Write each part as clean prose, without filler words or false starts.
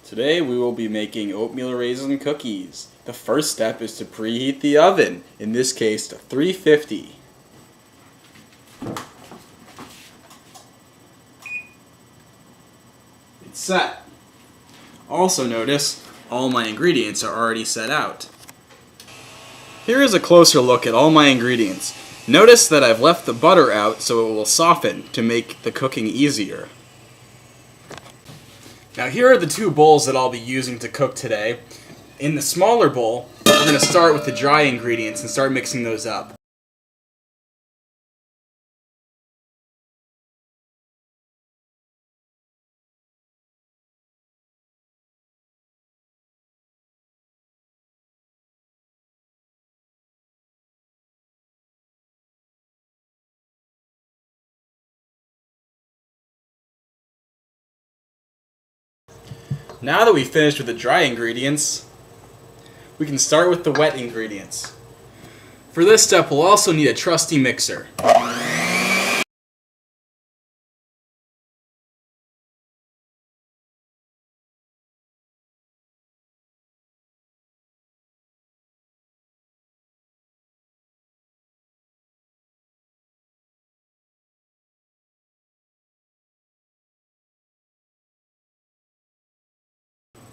Today we will be making oatmeal raisin cookies. The first step is to preheat the oven, in this case to 350. It's set. Also notice, all my ingredients are already set out. Here is a closer look at all my ingredients. Notice that I've left the butter out so it will soften to make the cooking easier. Now here are the two bowls that I'll be using to cook today. In the smaller bowl, we're going to start with the dry ingredients and start mixing those up. Now that we've finished with the dry ingredients, we can start with the wet ingredients. For this step, we'll also need a trusty mixer.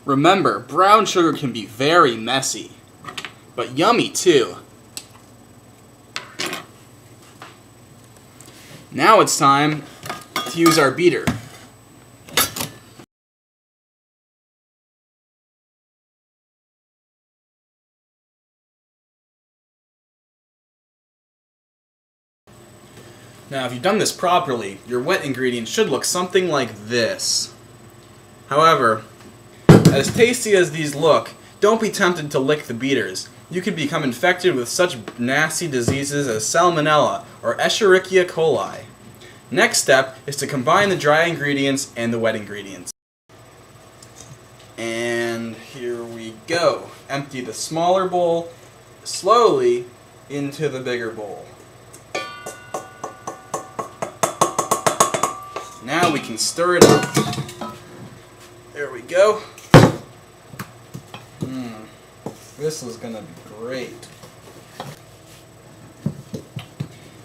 Remember, brown sugar can be very messy, but yummy too. Now it's time to use our beater. Now, if you've done this properly, your wet ingredients should look something like this. However, as tasty as these look, don't be tempted to lick the beaters. You could become infected with such nasty diseases as Salmonella or Escherichia coli. Next step is to combine the dry ingredients and the wet ingredients. And here we go. Empty the smaller bowl slowly into the bigger bowl. Now we can stir it up. There we go. This is going to be great.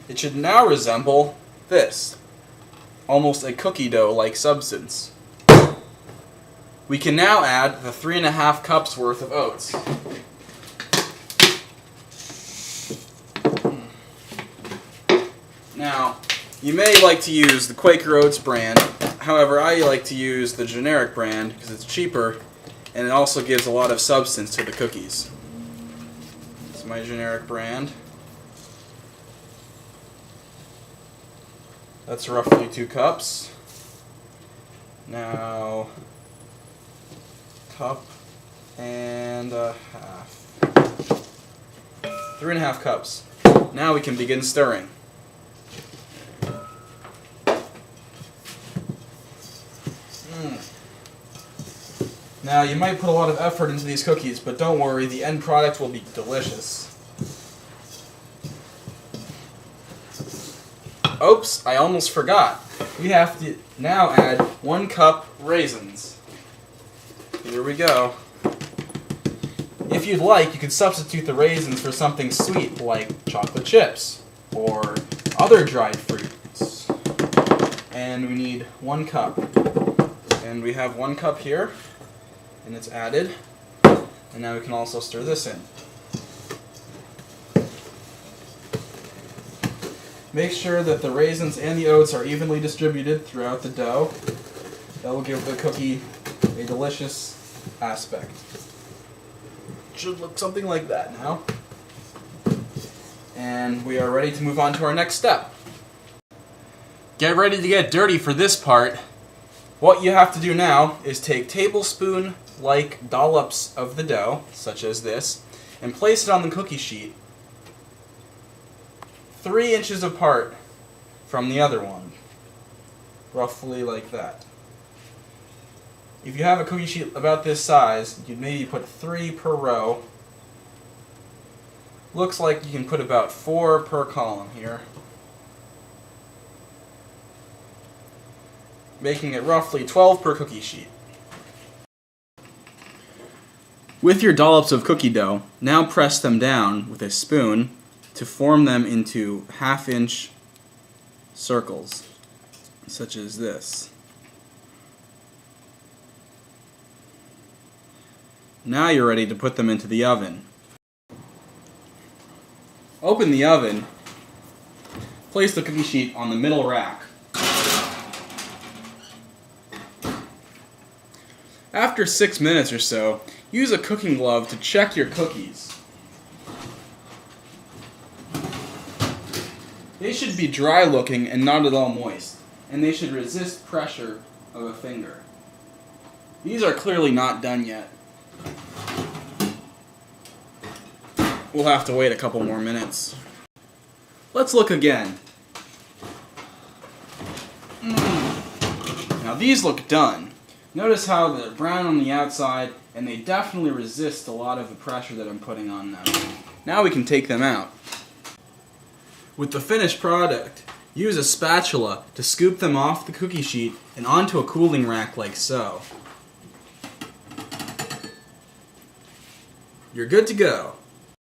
It should now resemble this, almost a cookie dough-like substance. We can now add the 3½ cups worth of oats. Now, you may like to use the Quaker Oats brand, however I like to use the generic brand because it's cheaper and it also gives a lot of substance to the cookies. This is my generic brand. That's roughly 2 cups. Now, cup and a half. 3½ cups. Now we can begin stirring. Now, you might put a lot of effort into these cookies, but don't worry, the end product will be delicious. Oops, I almost forgot. We have to now add 1 cup raisins. Here we go. If you'd like, you could substitute the raisins for something sweet like chocolate chips or other dried fruits. And we need 1 cup. And we have 1 cup here. And it's added, and now we can also stir this in. Make sure that the raisins and the oats are evenly distributed throughout the dough. That will give the cookie a delicious aspect. It should look something like that now. And we are ready to move on to our next step. Get ready to get dirty for this part. What you have to do now is take tablespoon-like dollops of the dough, such as this, and place it on the cookie sheet 3 inches apart from the other one, roughly like that. If you have a cookie sheet about this size, you'd maybe put 3 per row. Looks like you can put about 4 per column here. Making it roughly 12 per cookie sheet. With your dollops of cookie dough, now press them down with a spoon to form them into 1/2-inch circles, such as this. Now you're ready to put them into the oven. Open the oven. Place the cookie sheet on the middle rack. After 6 minutes or so, use a cooking glove to check your cookies. They should be dry looking and not at all moist, and they should resist pressure of a finger. These are clearly not done yet. We'll have to wait a couple more minutes. Let's look again. Now these look done. Notice how they're brown on the outside, and they definitely resist a lot of the pressure that I'm putting on them. Now we can take them out. With the finished product, use a spatula to scoop them off the cookie sheet and onto a cooling rack like so. You're good to go.